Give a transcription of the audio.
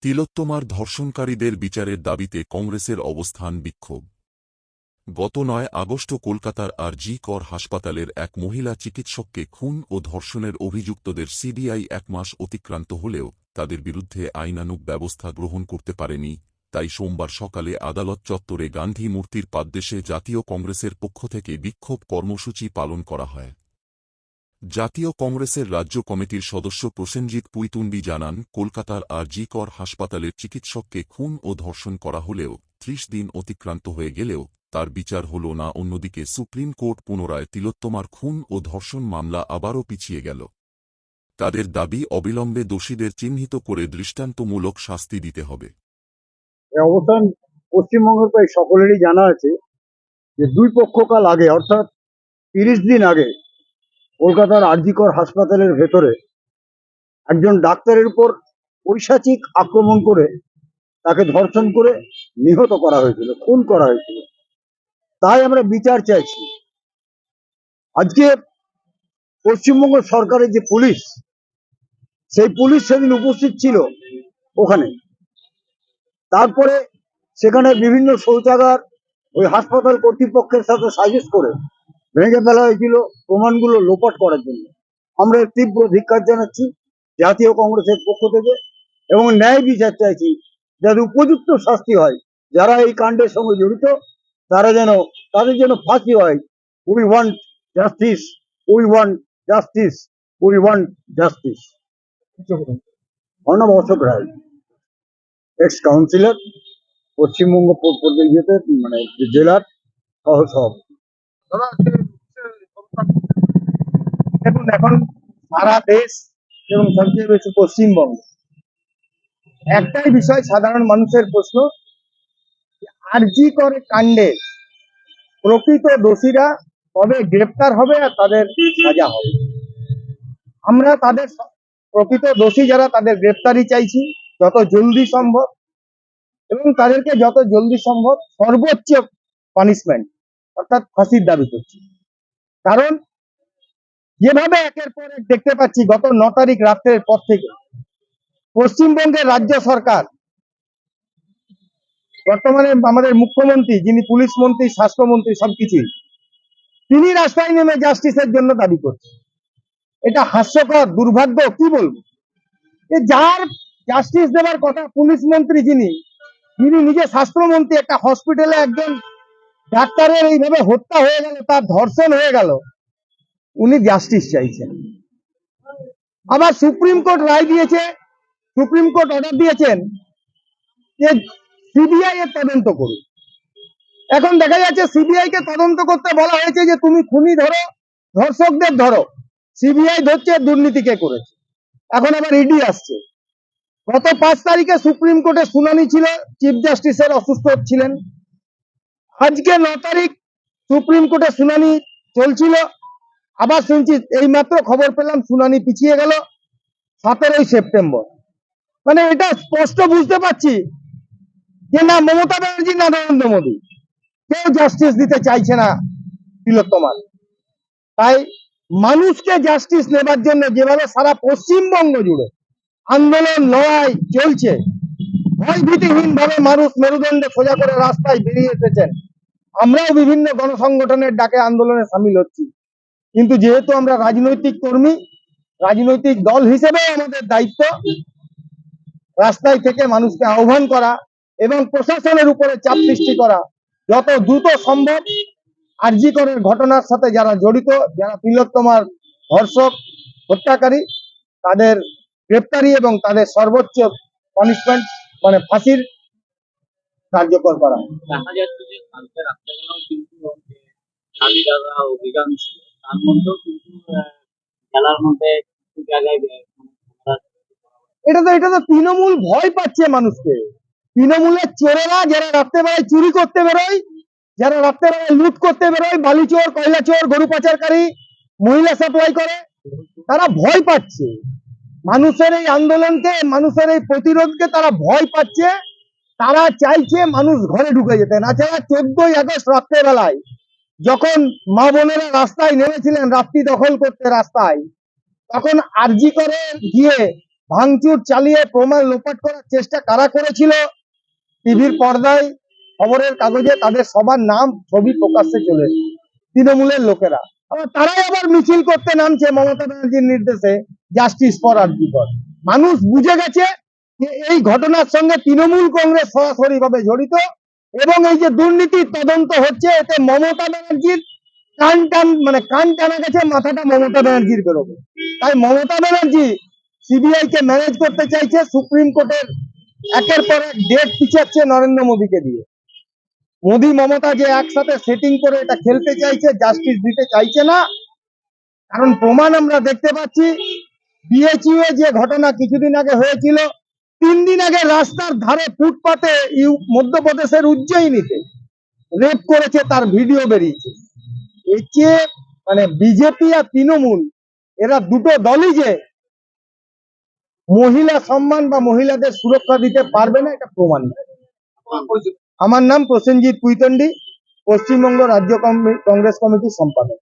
তিলোত্তমার ধর্ষণকারীদের বিচারের দাবিতে কংগ্রেসের অবস্থান বিক্ষোভ। গত ৯ আগস্ট কলকাতার আর.জি. কর হাসপাতালের এক মহিলা চিকিৎসককে খুন ও ধর্ষণের অভিযুক্তদের সিবিআই ১ মাস অতিক্রান্ত হলেও তাদের বিরুদ্ধে আইনানুগ ব্যবস্থা গ্রহণ করতে পারেনি। তাই সোমবার সকালে আদালত চত্বরে গান্ধী মূর্তির পাদদেশে জাতীয় কংগ্রেসের পক্ষ থেকে বিক্ষোভ কর্মসূচি পালন করা হয়। জাতীয় কংগ্রেসের রাজ্য কমিটির সদস্য প্রসেনজিৎ পুইতুন্ডি জানান, কলকাতার আর.জি. কর হাসপাতালের চিকিৎসককে খুন ও ধর্ষণ করা হলেও ৩০ দিন অতিক্রান্ত হয়ে গেলেও তার বিচার হল না। অন্যদিকে সুপ্রিম কোর্ট পুনরায় তিলোত্তমার খুন ও ধর্ষণ মামলা আবারও পিছিয়ে গেল। তাদের দাবি, অবিলম্বে দোষীদের চিহ্নিত করে দৃষ্টান্তমূলক শাস্তি দিতে হবে। অবস্থান পশ্চিমবঙ্গের প্রায় সকলেরই জানা আছে যে দুই পক্ষকাল আগে, অর্থাৎ ৩০ দিন আগে, কলকাতার আর.জি. কর হাসপাতালের ভেতরে একজন ডাক্তারের উপর পৈশাচিক আক্রমণ করে তাকে ধর্ষণ করে নিহত করা হয়েছিল, খুন করা হয়েছিল। তাই আমরা বিচার চাইছি। আজকে পশ্চিমবঙ্গ সরকারের যে পুলিশ, সেই পুলিশ সেদিন উপস্থিত ছিল ওখানে। তারপরে সেখানে বিভিন্ন শৌচাগার ওই হাসপাতাল কর্তৃপক্ষের সাথে সাজেস্ট করে ভেঙে ফেলা হয়েছিল প্রমাণগুলো লোপাট করার জন্য। আমরা এর তীব্র ধিক্কার জানাচ্ছি জাতীয় কংগ্রেসের পক্ষ থেকে এবং ন্যায় বিচার চাইছি, যাতে উপযুক্ত শাস্তি হয়। যারা এই কাণ্ডের সঙ্গে জড়িত তাদের যেন ফাঁসি হয়। We want justice, we want justice, we want justice. Arnab Ashok Roy, ex councillor, Paschimbanga জেলার সহসভাপতি। দেখুন, এখন সারা দেশ এবং সবচেয়ে বেশি পশ্চিমবঙ্গ একটাই বিষয়, সাধারণ মানুষের প্রশ্ন, আর.জি. কর কাণ্ডে প্রকৃত দোষীরা কবে গ্রেপ্তার হবে আর তাদের সাজা হবে। আমরা তাদের প্রকৃত দোষী যারা, তাদের গ্রেপ্তারি চাইছি যত জলদি সম্ভব, এবং তাদেরকে যত জলদি সম্ভব সর্বোচ্চ পানিশমেন্ট অর্থাৎ ফাঁসির দাবি করছি। কারণ যেভাবে একের পর এক দেখতে পাচ্ছি, গত ৯ তারিখ রাত্রের পর থেকে পশ্চিমবঙ্গের রাজ্য সরকার, বর্তমানে আমাদের মুখ্যমন্ত্রী, যিনি পুলিশ মন্ত্রী, স্বাস্থ্যমন্ত্রী, সবকিছুই, তিনি রাস্তায় নেমে জাস্টিসের জন্য দাবি করছেন। এটা হাস্যকর, দুর্ভাগ্য, কি বলবো। যার জাস্টিস দেওয়ার কথা, পুলিশ মন্ত্রী যিনি নিজে স্বাস্থ্যমন্ত্রী, একটা হসপিটালে একজন ডাক্তারের এইভাবে হত্যা হয়ে গেল, তার ধর্ষণ হয়ে গেল, উনি জাস্টিস চাইছেন। আবার সুপ্রিম কোর্ট রায় দিয়েছে, সুপ্রিম কোর্ট অর্ডার দিয়েছেন যে সিবিআই এর তদন্ত করুন। এখন দেখা যাচ্ছে সিবিআই কে তদন্ত করতে বলা হয়েছে যে তুমি খুনি ধরো, ধর্ষকদের ধরো। সিবিআই ধরছে দুর্নীতি কে করেছে। এখন আবার ইডি আসছে। গত ৫ তারিখে সুপ্রিম কোর্টে শুনানি ছিল, চিফ জাস্টিসের অসুস্থ ছিলেন। আজকে ৯ তারিখ সুপ্রিম কোর্টে শুনানি চলছিল। আবার শুনছি, এই মাত্র খবর পেলাম শুনানি পিছিয়ে গেল ১৭ই সেপ্টেম্বর। মানে এটা স্পষ্ট বুঝতে পারছি যে না মমতা ব্যানার্জি না নরেন্দ্র মোদী, কেউ জাস্টিস দিতে চাইছে না তিলোত্তমার। তাই মানুষকে জাস্টিস নেবার জন্য যেভাবে সারা পশ্চিমবঙ্গ জুড়ে আন্দোলন, লড়াই চলছে, ভয়ভীতিহীন ভাবে মানুষ মেরুদণ্ডে সোজা করে রাস্তায় বেরিয়ে এসেছেন। আমরাও বিভিন্ন গণসংগঠনের ডাকে আন্দোলনে সামিল হচ্ছি। কিন্তু যেহেতু আমরা রাজনৈতিক কর্মী, রাজনৈতিক দল হিসেবে আমাদের দায়িত্ব রাস্তায় থেকে মানুষকে আহ্বান করা এবং প্রশাসনের উপরে চাপ সৃষ্টি করা, যত দ্রুত সম্ভব আর.জি. করের ঘটনার সাথে যারা জড়িত, যারা তিলোত্তমার ধর্ষক, হত্যাকারী, তাদের গ্রেপ্তারি এবং তাদের সর্বোচ্চ পানিশমেন্ট মানে ফাঁসির কার্যকর করা। দেখা যাচ্ছে যে কালকে রাত্রেবেলাও কিন্তু দাদা অভিযান ছিল, তার মধ্যেও কিন্তু জেলার মধ্যে কিছু জায়গায় এটা তো তৃণমূল ভয় পাচ্ছে মানুষকে। তৃণমূলের চোরেরা, যারা রাত্রেবেলায় চুরি করতে বেরোয়, যারা রাত্রেবেলায় লুট করতে বেরোয়, বালি চোর, কয়লা চোর, গরু পাচারকারী, মহিলা সাপ্লাই করে, তারা ভয় পাচ্ছে মানুষের এই আন্দোলনকে, মানুষের এই প্রতিরোধকে। তারা ভয় পাচ্ছে, তারা চাইছে মানুষ ঘরে ঢুকে যেতে। তাছাড়া 14ই আগস্ট রাত্রেবেলায় যখন মা বোনেরা রাস্তায় নেমেছিলেন রাত্রি দখল করতে রাস্তায়, তখন আর.জি. করে গিয়ে ভাঙচুর চালিয়ে প্রমাণ লোপাট করার চেষ্টা কারা করেছিল, টিভির পর্দায় খবরের কাগজে তাদের সবার নাম ছবি প্রকাশ্যে চলে এসেছে। তৃণমূলের লোকেরা তারাই আবার মিছিল করতে নামছে মমতা ব্যানার্জির নির্দেশে, জাস্টিস ফর আরজি কর। মানুষ বুঝে গেছে যে এই ঘটনার সঙ্গে তৃণমূল কংগ্রেস সরাসরি ভাবে জড়িত, এবং এই যে দুর্নীতির তদন্ত হচ্ছে এতে মমতা ব্যানার্জির কান টানা গেছে, মাথাটা মমতা ব্যানার্জির বেরোবে। তাই মমতা ব্যানার্জি সিবিআই কে ম্যানেজ করতে চাইছে, সুপ্রিম কোর্টের একের পর এক ডেট পিছাচ্ছে নরেন্দ্র মোদীকে দিয়ে। মোদী মমতা যে একসাথে সেটিং করে এটা খেলতে চাইছে, জাস্টিস দিতে চাইছে না, কারণ প্রমাণ আমরা দেখতে পাচ্ছি। বিএচইউ এ যে ঘটনা কিছুদিন আগে হয়েছিল, 3 দিন আগে রাস্তার ধারে ফুটপাতে মধ্যপ্রদেশের উজ্জয়িনীতে রেপ করেছে, তার ভিডিও বেরিয়েছে। এর চেয়ে বিজেপি আর তৃণমূল এরা দুটো দলই যে মহিলা সম্মান বা মহিলাদের সুরক্ষা দিতে পারবে না, এটা প্রমাণ। আমার নাম প্রসেনজিৎ কুইতন্ডি, পশ্চিমবঙ্গ রাজ্য কংগ্রেস কমিটির সম্পাদক।